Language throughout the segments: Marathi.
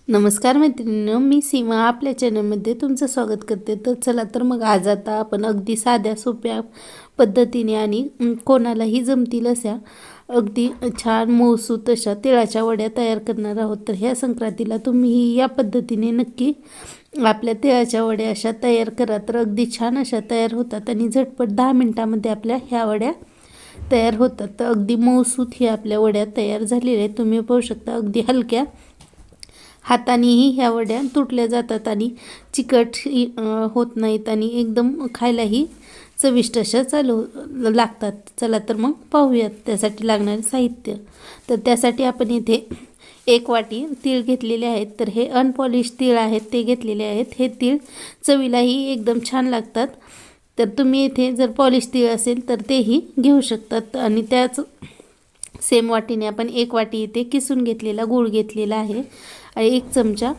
नमस्कार मैत्रिणींनो, मी सीमा आपल्या चॅनलमध्ये तुमचं स्वागत करते. तर चला तर मग आज आता आपण अगदी साध्या सोप्या पद्धतीने आणि कोणालाही जमतील अशा अगदी छान मऊसूत अशा तिळाच्या वड्या तयार करणार आहोत. तर ह्या संक्रांतीला तुम्ही या पद्धतीने नक्की आपल्या तिळाच्या वड्या अशा तयार करा. तर अगदी छान अशा तयार होतात आणि झटपट 10 मिनटामध्ये आपल्या ह्या वड्या तयार होतात. तर अगदी मऊसूत ही आपल्या वड्या तयार झालेल्या आहेत. तुम्ही पाहू शकता अगदी हलक्या हातानेही ह्या वड्या तुटल्या जातात आणि चिकट होत नाहीत आणि एकदम खायलाही चविष्ट अशा लागतात. चला तर मग पाहूयात त्यासाठी लागणारे साहित्य. तर त्यासाठी आपण इथे 1 वाटी तीळ घेतलेले आहेत. तर हे अनपॉलिश तीळ आहेत ते घेतलेले आहेत. हे तीळ चवीलाही एकदम छान लागतात. तर तुम्ही इथे जर पॉलिश तीळ असेल तर तेही घेऊ शकतात. आणि त्याच सेम वाटीने आपण 1 वाटी इथे किसून घेतलेला गूळ घेतलेला आहे आणि 1 चमचा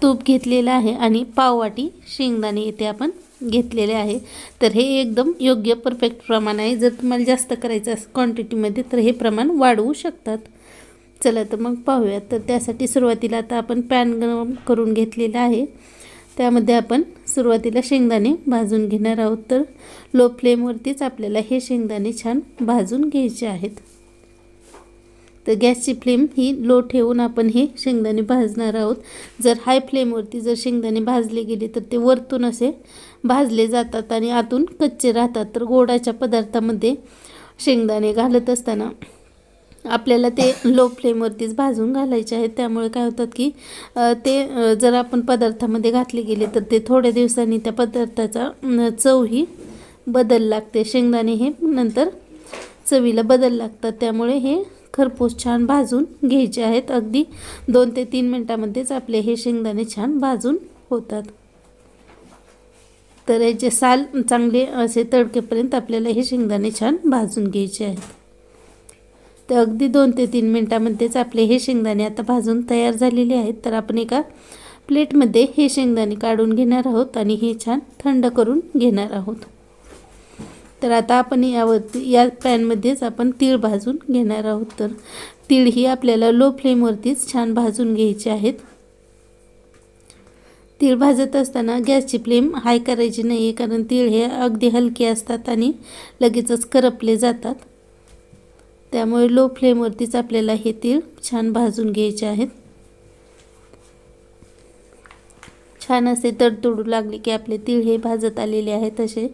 तूप घेतलेला आहे आणि पाव वाटी शेंगदाणे इथे आपण घेतलेले आहे. तर हे एकदम योग्य परफेक्ट प्रमाण आहे. जर तुम्हाला जास्त करायचं असेल क्वांटिटीमध्ये तर हे प्रमाण वाढवू शकतात. चला तर मग पाहूयात. तर त्यासाठी सुरुवातीला आता आपण पॅन गरम करून घेतलेला आहे. त्यामध्ये आपण सुरुवातीला शेंगदाणे भाजून घेणार आहोत. तर लो फ्लेमवरतीच आपल्याला हे शेंगदाणे छान भाजून घ्यायचे आहेत. तर गॅसची फ्लेम ही लो ठेवून आपण हे शेंगदाणे भाजणार आहोत. जर हाय फ्लेमवरती जर शेंगदाणे भाजले गेले तर ते वरतून असे भाजले जातात आणि आतून कच्चे राहतात. तर गोडाच्या पदार्थामध्ये शेंगदाणे घालत असताना आपल्याला ते लो फ्लेमवरतीच भाजून घालायचे आहेत. त्यामुळे काय होतात की ते जर आपण पदार्थामध्ये घातले गेले तर ते थोड्या दिवसांनी त्या पदार्थाचा चवही बदल लागते. शेंगदाणे हे नंतर चवीला बदल लागतात. त्यामुळे हे खरपूस छान भाजून घ्यायचे आहेत. अगदी 2 ते 3 मिनटामध्येच आपले हे शेंगदाणे छान भाजून होतात. तर याचे साल चांगले असे तडकेपर्यंत आपल्याला हे शेंगदाणे छान भाजून घ्यायचे आहेत. तर अगदी 2 ते 3 मिनटामध्येच आपले हे शेंगदाणे आता भाजून तयार झालेले आहेत. तर आपण एका प्लेटमध्ये हे शेंगदाणे काढून घेणार आहोत आणि हे छान थंड करून घेणार आहोत. तर आता आपण या पॅनमध्येच आपण तीळ भाजून घेणार आहोत. तर तीळ ही आपल्याला लो फ्लेमवरतीच छान भाजून घ्यायचे आहेत. तीळ भाजत असताना गॅसची फ्लेम हाय करायची नाही आहे, कारण तीळ हे अगदी हलके असतात आणि लगेचच करपले जातात. त्यामुळे लो फ्लेमवरतीच आपल्याला हे तीळ छान भाजून घ्यायचे आहेत. छान असे तडतडू लागले की आपले तीळ हे भाजत आलेले आहेत असे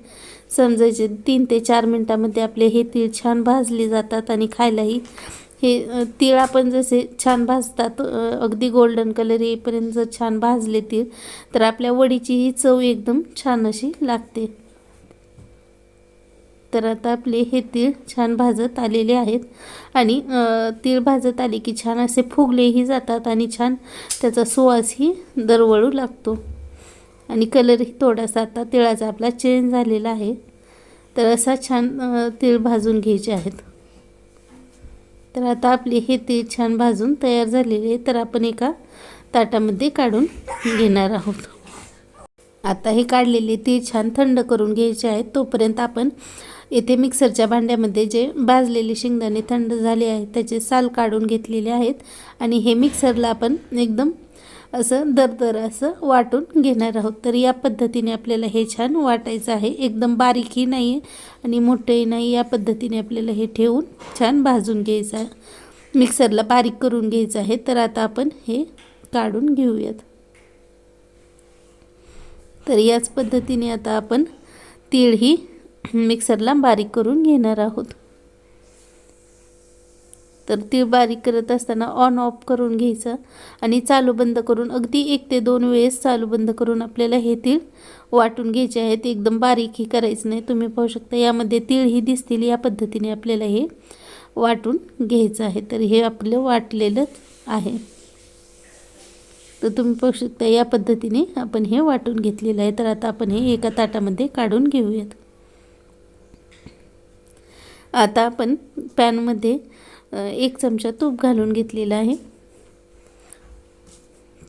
समजायचे. 3 ते 4 मिनटामध्ये आपले हे तीळ छान भाजले जातात आणि खायलाही हे तीळ आपण जसे छान भाजतात अगदी गोल्डन कलर येईपर्यंत जर छान भाजले तीळ तर आपल्या वडीचीही चव एकदम छान अशी लागते. तर आता आपले हे तीळ छान भाजत आलेले आहेत आणि तीळ भाजत आले की छान असे फुगलेही जातात आणि छान त्याचा सुवासही दरवळू लागतो आणि कलरही थोडासा आता तिळाचा आपला चेंज झालेला आहे. तर असा छान तीळ भाजून घ्यायचे आहेत. तर आता आपले हे तीळ छान भाजून तयार झालेले आहे. तर आपण एका ताटामध्ये काढून घेणार आहोत. आता हे काढलेले तीळ छान थंड करून घ्यायचे आहेत. तोपर्यंत आपण येथे मिक्सरच्या भांड्यामध्ये जे भाजलेले शेंगदाणे थंड झाले आहेत त्याचे साल काढून घेतलेले आहेत आणि हे मिक्सरला आपण एकदम असं दरदर असं वाटून घेणार आहोत. तर या पद्धतीने आपल्याला हे छान वाटायचं आहे. एकदम बारीकही नाही आहे आणि मोठंही नाही. या पद्धतीने आपल्याला हे ठेवून छान भाजून घ्यायचं आहे. मिक्सरला बारीक करून घ्यायचं आहे. तर आता आपण हे काढून घेऊयात. तर याच पद्धतीने आता आपण तीळ ही मिक्सरला बारीक करून घेणार आहोत. तर तीळ बारीक करत असताना ऑन ऑफ करून घ्यायचं आणि चालू बंद करून अगदी 1 ते 2 वेळेस चालू बंद करून आपल्याला हे तीळ वाटून घ्यायचे आहेत. एकदम बारीकही करायचं नाही. तुम्ही पाहू शकता यामध्ये तीळही दिसतील. या पद्धतीने आपल्याला हे वाटून घ्यायचं आहे. तर हे आपलं वाटलेलंच आहे. तर तुम्ही पाहू शकता या पद्धतीने आपण हे वाटून घेतलेलं आहे. तर आता आपण हे एका ताटामध्ये काढून घेऊयात. आता आपण पॅनमध्ये 1 चमचा तूप घालून घेतलेला आहे.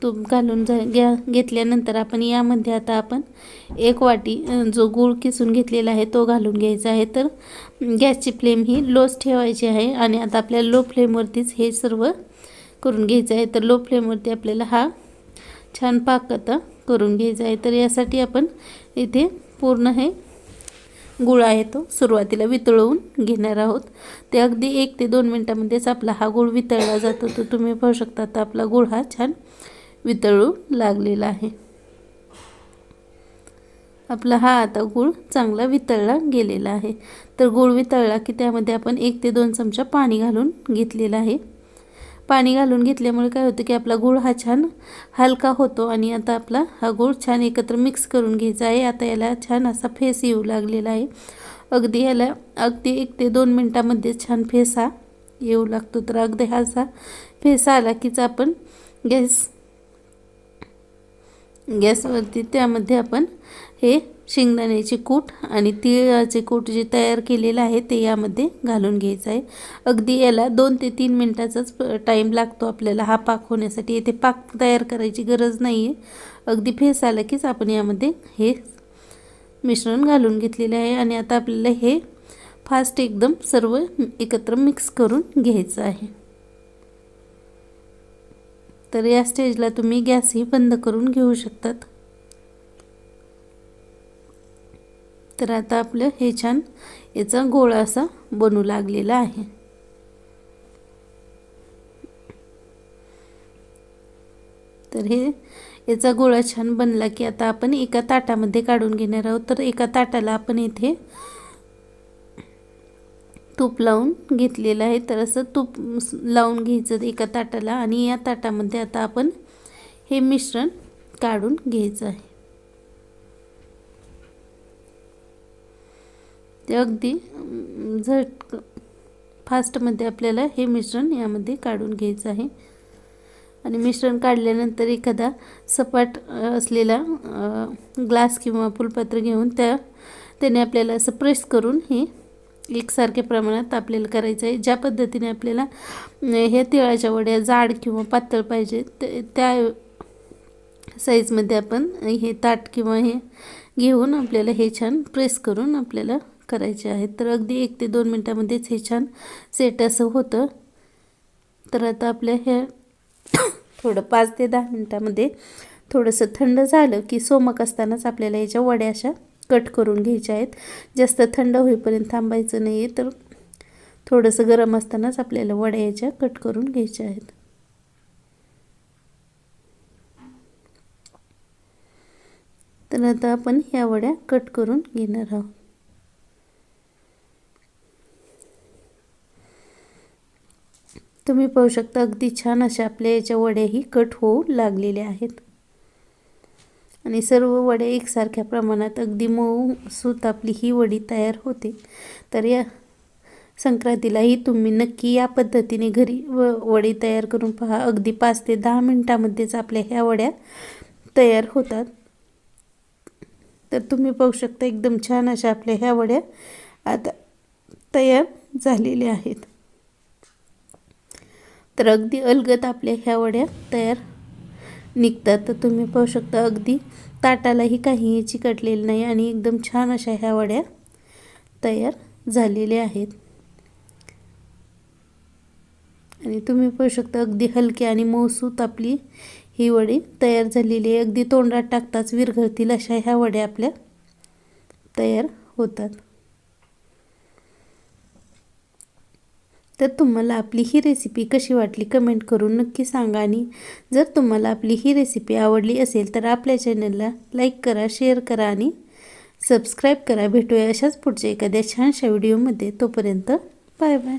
तूप घालून घेतल्यानंतर आपण यामध्ये आता आपण 1 वाटी जो गूळ किसून घेतलेला आहे तो घालून घ्यायचा आहे. तर गॅसची फ्लेम ही लोच ठेवायची आहे आणि आता आपल्याला लो फ्लेमवरतीच हे सर्व करून घ्यायचं आहे. तर लो फ्लेमवरती आपल्याला हा छान पाक आता करून घ्यायचा आहे. तर यासाठी आपण इथे पूर्ण हे गूळ आहे तो सुरुवातीला वितळवून घेणार आहोत. ते अगदी 1 ते 2 मिनटामध्येच आपला हा गूळ वितळला जातो. तर तुम्ही पाहू शकता आता आपला गूळ हा छान वितळू लागलेला आहे. आपला हा आता गूळ चांगला वितळला गेलेला आहे. तर गूळ वितळला की त्यामध्ये आपण 1 ते 2 चमचा पाणी घालून घेतलेलं आहे. पाणी घालून घेतल्यामुळे काय होतं की आपला गूळ हा छान हलका होतो. आणि आता आपला हा गूळ छान एकत्र मिक्स करून घ्यायचा आहे. आता याला छान असा फेस येऊ लागलेला आहे. अगदी 1 ते 2 मिनटामध्ये छान फेस हा येऊ लागतो. तर अगदी हा असा फेस आला कीच आपण गॅसवरती त्यामध्ये आपण हे शेंगदाण्याचे कूट आणि तिळाचे कूट जे तयार केलेलं आहे ते यामध्ये घालून घ्यायचं आहे. अगदी याला 2 ते 3 मिनटाचाच टाईम लागतो आपल्याला हा पाक होण्यासाठी. इथे पाक तयार करायची गरज नाही आहे. अगदी फेस आला कीच आपण यामध्ये हे मिश्रण घालून घेतलेले आहे. आणि आता आपल्याला हे फास्ट एकदम सर्व एकत्र मिक्स करून घ्यायचं आहे. तर या स्टेजला तुम्ही गॅसही बंद करून घेऊ शकतात. तर आता आपलं हे छान याचा गोळा असा बनू लागलेला आहे. तर हे याचा गोळा छान बनला की आता आपण एका ताटामध्ये काढून घेणार आहोत. तर एका ताटाला आपण इथे तूप लावून घेतलेलं आहे. तर असं तूप लावून घ्यायचं एका ताटाला आणि या ताटामध्ये आता आपण हे मिश्रण काढून घ्यायचं आहे. ते अगदी फास्टमध्ये आपल्याला हे मिश्रण यामध्ये काढून घ्यायचं आहे. आणि मिश्रण काढल्यानंतर एखादा सपाट असलेला ग्लास किंवा फुलपात्र घेऊन त्याने आपल्याला असं प्रेस करून हे एकसारख्या प्रमाणात आपल्याला करायचं आहे. ज्या पद्धतीने आपल्याला हे तिळाच्या वड्या जाड किंवा पातळ पाहिजे त्या साईजमध्ये आपण हे ताट किंवा हे घेऊन आपल्याला हे छान प्रेस करून आपल्याला करायचे आहेत. तर अगदी 1 ते 2 मिनटामध्येच हे छान सेट असं होतं. तर आता आपल्या हे थोडं 5 ते 10 मिनटामध्ये थोडंसं थंड झालं की सोमक असतानाच आपल्याला याच्या वड्या अशा कट करून घ्यायच्या आहेत. जास्त थंड होईपर्यंत थांबायचं नाही आहे. तर थोडंसं गरम असतानाच आपल्याला वड्या याच्या कट करून घ्यायच्या आहेत. तर आता आपण ह्या वड्या कट करून घेणार आहोत. तुम्ही पाहू शकता अगदी छान अशा आपल्या याच्या वड्याही कट होऊ लागलेल्या आहेत. आणि सर्व वड्या एकसारख्या प्रमाणात अगदी मऊ सूत आपली ही वडी तयार होते. तर या संक्रांतीलाही तुम्ही नक्की या पद्धतीने घरी वडी तयार करून पहा. अगदी 5 ते 10 मिनटामध्येच आपल्या ह्या वड्या तयार होतात. तर तुम्ही पाहू शकता एकदम छान अशा आपल्या ह्या वड्या आता तयार झालेल्या आहेत. तर अगदी अलगद आपल्या ह्या वड्या तयार निघतात. तर तुम्ही पाहू शकता अगदी ताटालाही काहीही चिकटलेलं नाही आणि एकदम छान अशा ह्या वड्या तयार झालेल्या आहेत. आणि तुम्ही पाहू शकता अगदी हलकी आणि मऊसूत आपली ही वडी तयार झालेली आहे. अगदी तोंडात टाकताच विरघळतील अशा ह्या वड्या आपल्या तयार होतात. तर तुम्हाला आपली ही रेसिपी कशी वाटली कमेंट करून नक्की सांगा. आणि जर तुम्हाला आपली ही रेसिपी आवडली असेल तर आपल्या चॅनलला लाईक करा, शेअर करा आणि सबस्क्राईब करा. भेटूया अशाच पुढच्या एखाद्या छानशा व्हिडिओमध्ये. तोपर्यंत बाय बाय.